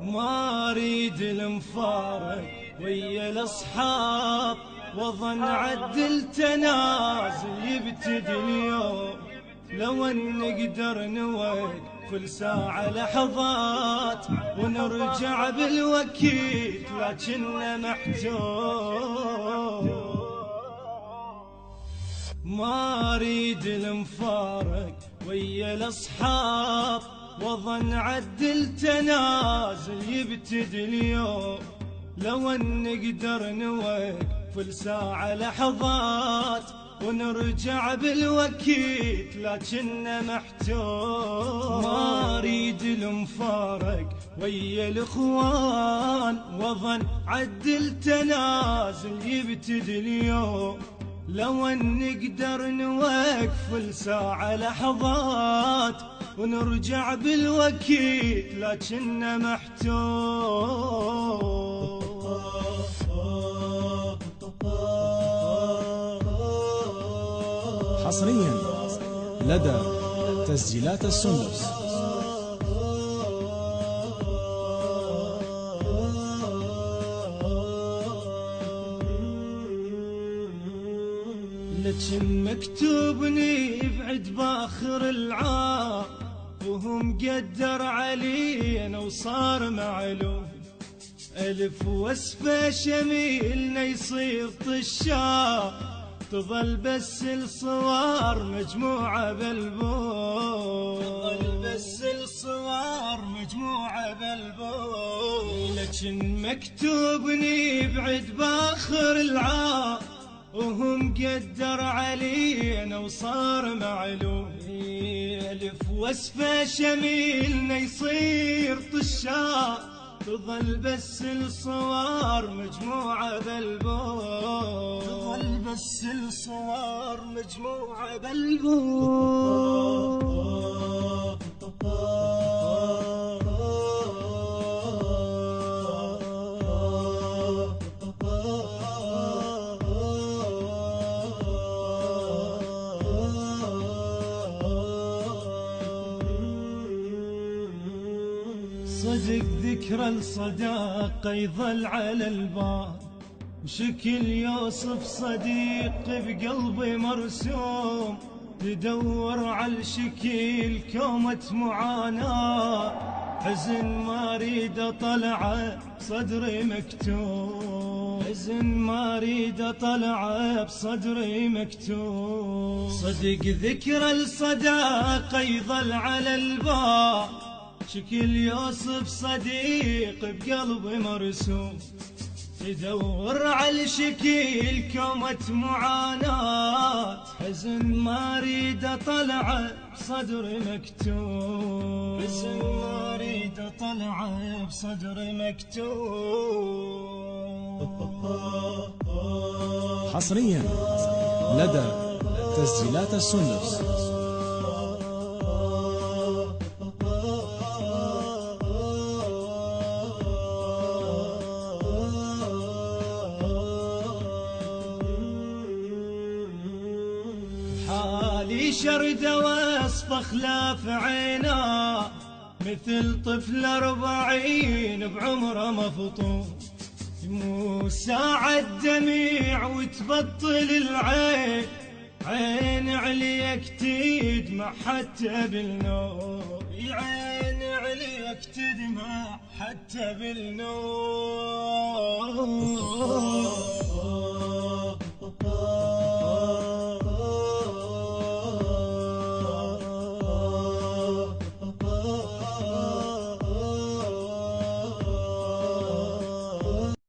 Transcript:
ما اريد المفارق ويا الاصحاب، وظن عدل تنازل يبتدي اليوم. لو ان نقدر نوقف الساعة لحظات ونرجع بالوكيل، لكنه محتوم. ما اريد المفارق ويا الاصحاب، وظن عدل تنازل يبتدي اليوم. لو ان نقدر نوقف الساعة لحظات ونرجع بالوكيل، لكنه محتوم. ما اريد المفارق ويا الاخوان، وظن عدل تنازل يبتدي اليوم. لو ان نقدر نوقف الساعة لحظات ونرجع بالوكيل، لكنه محتوم. حصريا لدى تسجيلات السندس. لكن مكتوبني بعد باخر العام، وهو مقدر علينا وصار معلوم. ألف وصفة شميلنا يصير طشاق، تظل بس الصور مجموعة بالبوم. تظل بس الصور مجموعة بالبوم. لكن مكتوبني بعد باخر العام، وهو مقدر علينا وصار معلوم. ألف وصفة شميلنا يصير طشاق، تظل بس الصور مجموعة بالبوم. تظل بس الصور مجموعة بالبوم. صدق ذكرى الصداقة يظل على البال، وشكل يوصف صديق بقلبي مرسوم. تدور على الشكيل كومة معاناة، حزن ما اريد اطلعه بصدري مكتوم. حزن ما اريد اطلعه بصدري مكتوم. صدق ذكرى الصداقة يظل على البال، شكل يوصف صديق بقلبي مرسوم. تدور على الشكيل كومة معاناة، حزن ما اريد اطلعه بصدري مكتوم. حزن ما اريد اطلعه بصدري مكتوم. حصريا لدى تسجيلات السندس. حالي شرد وصف خلاف عينا، مثل طفل 40 بعمره مفطوم. مو ساعة دميع وتبطل العين، عين عليك تدمع حتى بالنوم. عين عليك تدمع حتى بالنوم.